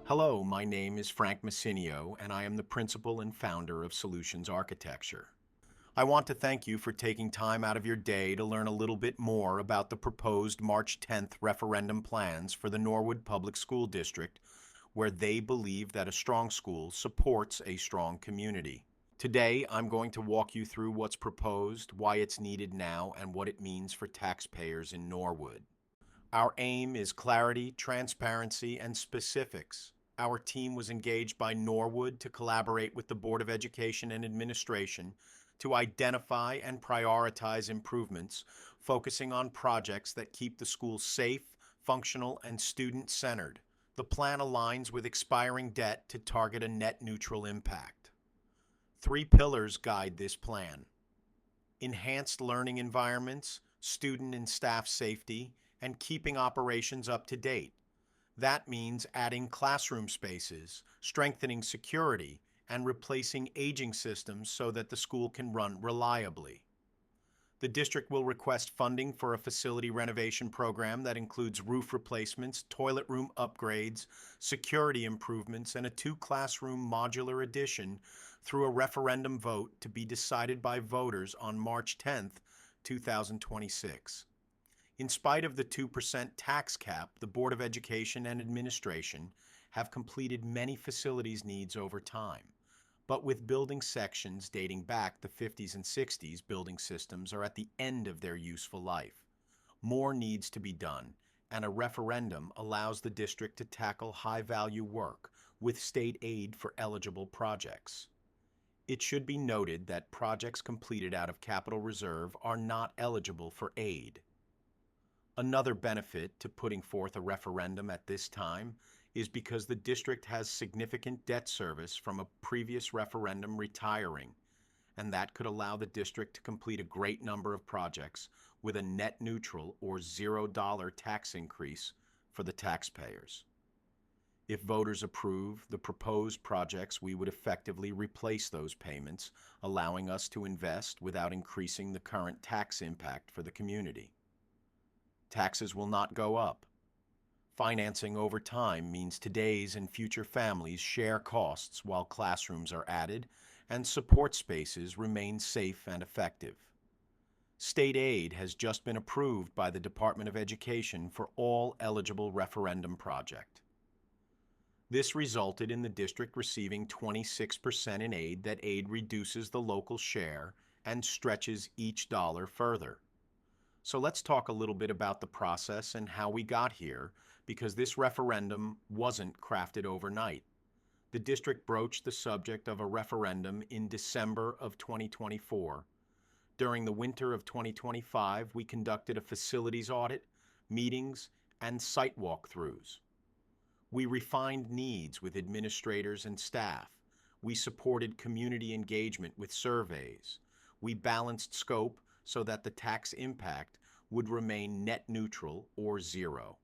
Hello, my name is Frank Massinio, and I am the principal and founder of Solutions Architecture. I want to thank you for taking time out of your day to learn a little bit more about the proposed March 10th referendum plans for the Norwood Public School District, where they believe that a strong school supports a strong community. Today, I'm going to walk you through what's proposed, why it's needed now, and what it means for taxpayers in Norwood. Our aim is clarity, transparency, and specifics. Our team was engaged by Norwood to collaborate with the Board of Education and Administration to identify and prioritize improvements, focusing on projects that keep the school safe, functional, and student-centered. The plan aligns with expiring debt to target a net neutral impact. 3 pillars guide this plan: enhanced learning environments, student and staff safety, and keeping operations up to date. That means adding classroom spaces, strengthening security, and replacing aging systems so that the school can run reliably. The district will request funding for a facility renovation program that includes roof replacements, toilet room upgrades, security improvements, and a 2-classroom modular addition through a referendum vote to be decided by voters on March 10, 2026. In spite of the 2% tax cap, the Board of Education and Administration have completed many facilities needs over time. But with building sections dating back the 50s and 60s, building systems are at the end of their useful life. More needs to be done, and a referendum allows the district to tackle high-value work with state aid for eligible projects. It should be noted that projects completed out of capital reserve are not eligible for aid. Another benefit to putting forth a referendum at this time is because the district has significant debt service from a previous referendum retiring, and that could allow the district to complete a great number of projects with a net neutral or $0 tax increase for the taxpayers. If voters approve the proposed projects, we would effectively replace those payments, allowing us to invest without increasing the current tax impact for the community. Taxes will not go up. Financing over time means today's and future families share costs while classrooms are added and support spaces remain safe and effective. State aid has just been approved by the Department of Education for all eligible referendum projects. This resulted in the district receiving 26% in aid. That aid reduces the local share and stretches each dollar further. So let's talk a little bit about the process and how we got here, because this referendum wasn't crafted overnight. The district broached the subject of a referendum in December of 2024. During the winter of 2025, we conducted a facilities audit, meetings, and site walkthroughs. We refined needs with administrators and staff. We supported community engagement with surveys. We balanced scope so that the tax impact would remain net neutral or zero.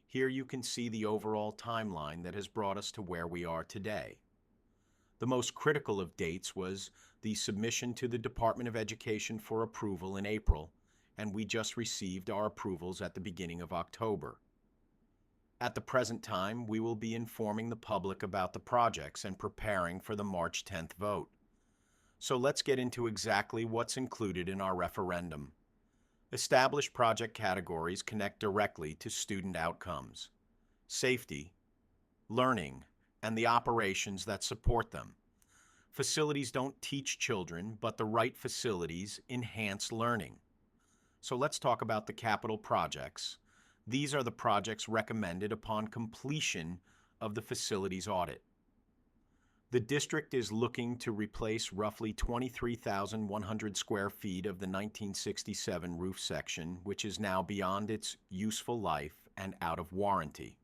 Here you can see the overall timeline that has brought us to where we are today. The most critical of dates was the submission to the Department of Education for approval in April, and we just received our approvals at the beginning of October. At the present time, we will be informing the public about the projects and preparing for the March 10th vote. So let's get into exactly what's included in our referendum. Established project categories connect directly to student outcomes, safety, learning, and the operations that support them. Facilities don't teach children, but the right facilities enhance learning. So let's talk about the capital projects. These are the projects recommended upon completion of the facilities audit. The district is looking to replace roughly 23,100 square feet of the 1967 roof section, which is now beyond its useful life and out of warranty.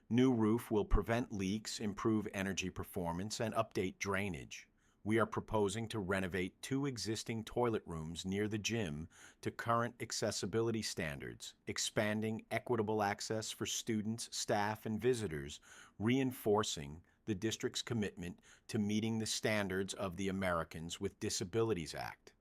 New roof will prevent leaks, improve energy performance, and update drainage. We are proposing to renovate 2 existing toilet rooms near the gym to current accessibility standards, expanding equitable access for students, staff, and visitors, reinforcing the district's commitment to meeting the standards of the Americans with Disabilities Act.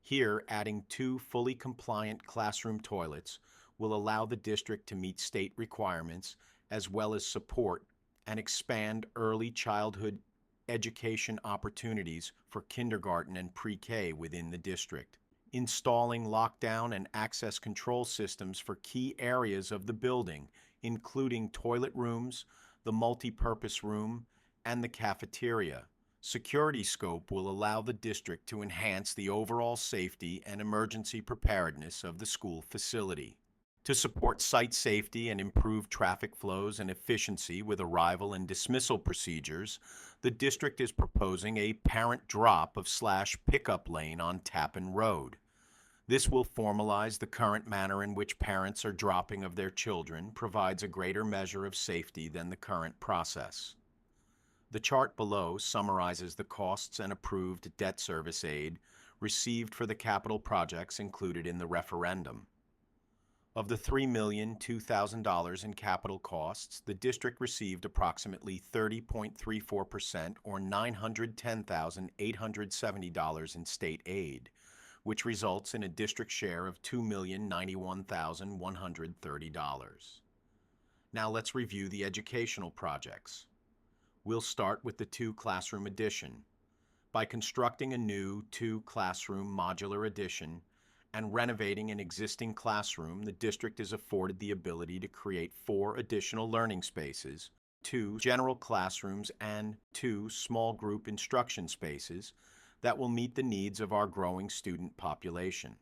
Here, adding 2 fully compliant classroom toilets will allow the district to meet state requirements as well as support and expand early childhood education opportunities for kindergarten and pre-K within the district. Installing lockdown and access control systems for key areas of the building, including toilet rooms, the multi-purpose room, and the cafeteria. Security scope will allow the district to enhance the overall safety and emergency preparedness of the school facility. To support site safety and improve traffic flows and efficiency with arrival and dismissal procedures, the district is proposing a parent drop of / pickup lane on Tappan Road. This will formalize the current manner in which parents are dropping of their children, provides a greater measure of safety than the current process. The chart below summarizes the costs and approved debt service aid received for the capital projects included in the referendum. Of the $3,002,000 in capital costs, the district received approximately 30.34% or $910,870 in state aid, which results in a district share of $2,091,130. Now let's review the educational projects. We'll start with the 2-classroom addition. By constructing a new 2-classroom modular addition and renovating an existing classroom, the district is afforded the ability to create 4 additional learning spaces, 2 general classrooms, and 2 small group instruction spaces that will meet the needs of our growing student population.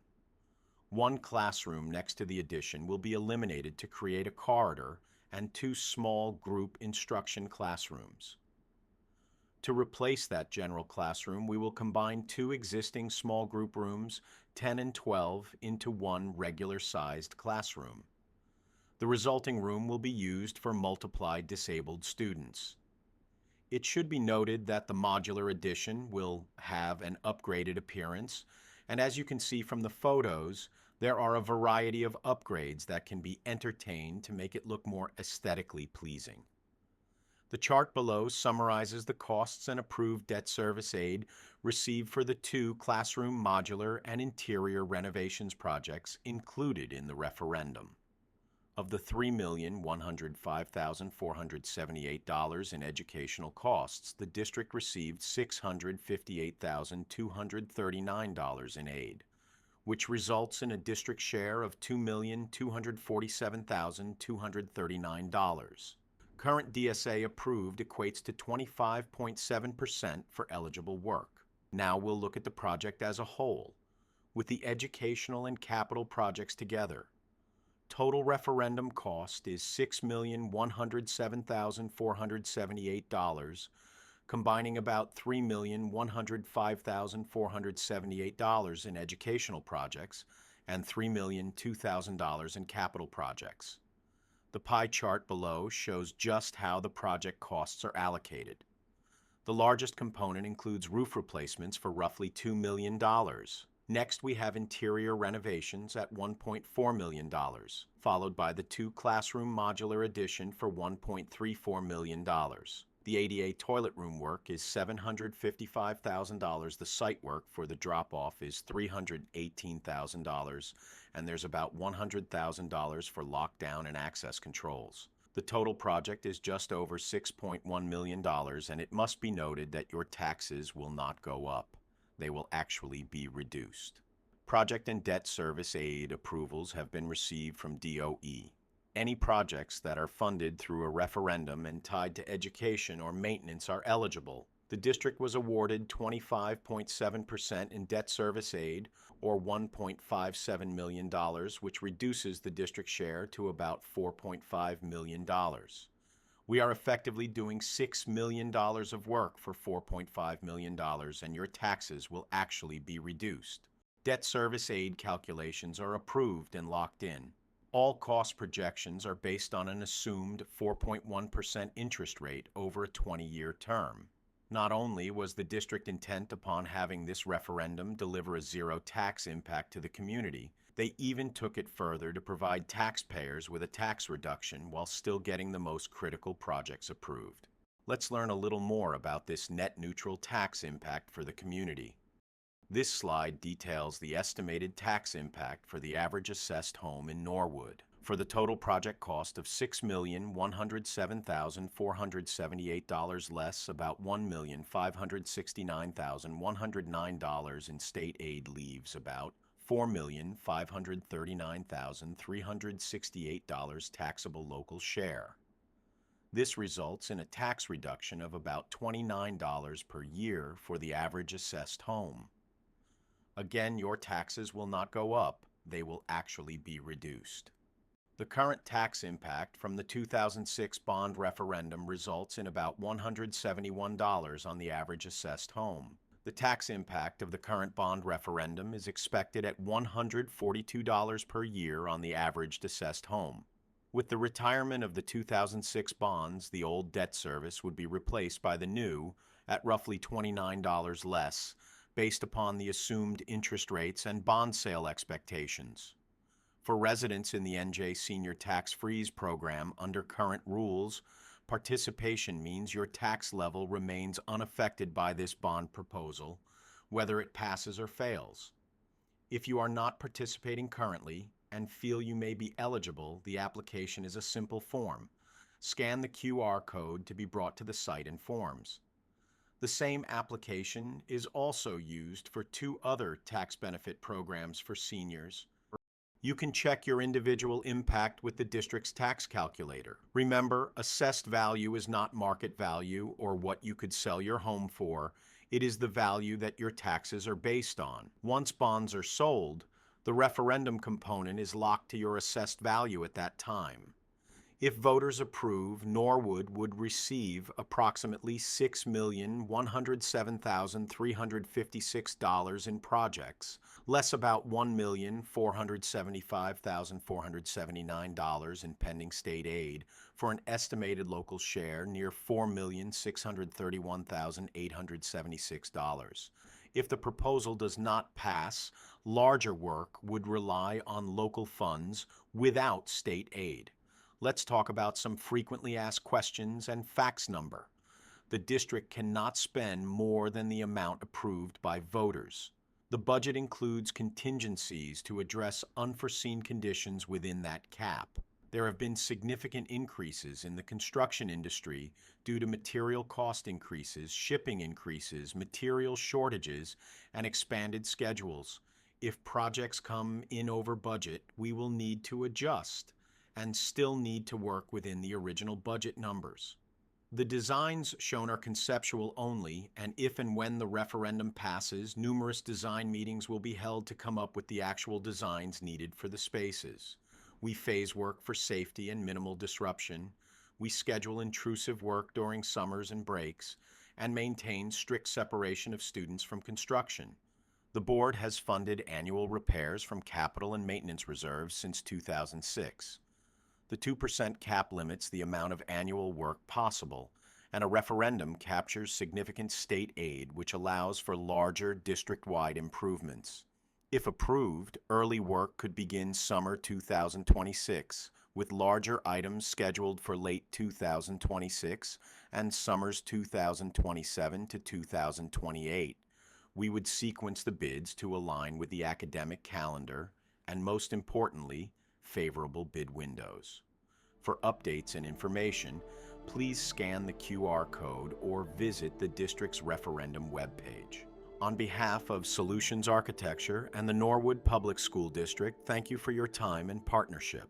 1 classroom next to the addition will be eliminated to create a corridor and 2 small group instruction classrooms. To replace that general classroom, we will combine 2 existing small group rooms, 10 and 12, into 1 regular-sized classroom. The resulting room will be used for multiplied disabled students. It should be noted that the modular addition will have an upgraded appearance, and as you can see from the photos, there are a variety of upgrades that can be entertained to make it look more aesthetically pleasing. The chart below summarizes the costs and approved debt service aid received for the 2 classroom modular and interior renovations projects included in the referendum. Of the $3,105,478 in educational costs, the district received $658,239 in aid, which results in a district share of $2,247,239. Current DSA approved equates to 25.7% for eligible work. Now we'll look at the project as a whole, with the educational and capital projects together. Total referendum cost is $6,107,478, combining about $3,105,478 in educational projects and $3,002,000 in capital projects. The pie chart below shows just how the project costs are allocated. The largest component includes roof replacements for roughly $2 million. Next, we have interior renovations at $1.4 million, followed by the 2 classroom modular addition for $1.34 million. The ADA toilet room work is $755,000. The site work for the drop-off is $318,000, and there's about $100,000 for lockdown and access controls. The total project is just over $6.1 million, and it must be noted that your taxes will not go up. They will actually be reduced. Project and debt service aid approvals have been received from DOE. Any projects that are funded through a referendum and tied to education or maintenance are eligible. The district was awarded 25.7% in debt service aid, or $1.57 million, which reduces the district share to about $4.5 million. We are effectively doing $6 million of work for $4.5 million, and your taxes will actually be reduced. Debt service aid calculations are approved and locked in. All cost projections are based on an assumed 4.1% interest rate over a 20-year term. Not only was the district intent upon having this referendum deliver a zero tax impact to the community, they even took it further to provide taxpayers with a tax reduction while still getting the most critical projects approved. Let's learn a little more about this net neutral tax impact for the community. This slide details the estimated tax impact for the average assessed home in Norwood. for the total project cost of $6,107,478 less about $1,569,109 in state aid leaves about $4,539,368 taxable local share. This results in a tax reduction of about $29 per year for the average assessed home. Again, your taxes will not go up, they will actually be reduced. The current tax impact from the 2006 bond referendum results in about $171 on the average assessed home. The tax impact of the current bond referendum is expected at $142 per year on the average assessed home. With the retirement of the 2006 bonds, the old debt service would be replaced by the new at roughly $29 less, based upon the assumed interest rates and bond sale expectations. For residents in the NJ Senior Tax Freeze program under current rules, participation means your tax level remains unaffected by this bond proposal, whether it passes or fails. If you are not participating currently and feel you may be eligible, the application is a simple form. Scan the QR code to be brought to the site and forms. The same application is also used for 2 other tax benefit programs for seniors. You can check your individual impact with the district's tax calculator. Remember, assessed value is not market value or what you could sell your home for. It is the value that your taxes are based on. Once bonds are sold, the referendum component is locked to your assessed value at that time. If voters approve, Norwood would receive approximately $6,107,356 in projects, less about $1,475,479 in pending state aid, for an estimated local share near $4,631,876. If the proposal does not pass, larger work would rely on local funds without state aid. Let's talk about some frequently asked questions and fax number. The district cannot spend more than the amount approved by voters. The budget includes contingencies to address unforeseen conditions within that cap. There have been significant increases in the construction industry due to material cost increases, shipping increases, material shortages, and expanded schedules. If projects come in over budget, we will need to adjust and still need to work within the original budget numbers. The designs shown are conceptual only, and if and when the referendum passes, numerous design meetings will be held to come up with the actual designs needed for the spaces. We phase work for safety and minimal disruption. We schedule intrusive work during summers and breaks, and maintain strict separation of students from construction. The board has funded annual repairs from capital and maintenance reserves since 2006. The 2% cap limits the amount of annual work possible, and a referendum captures significant state aid which allows for larger district-wide improvements. If approved, early work could begin summer 2026, with larger items scheduled for late 2026 and summers 2027 to 2028. We would sequence the bids to align with the academic calendar and, most importantly, favorable bid windows. For updates and information, please scan the QR code or visit the district's referendum webpage. On behalf of Solutions Architecture and the Norwood Public School District, thank you for your time and partnership.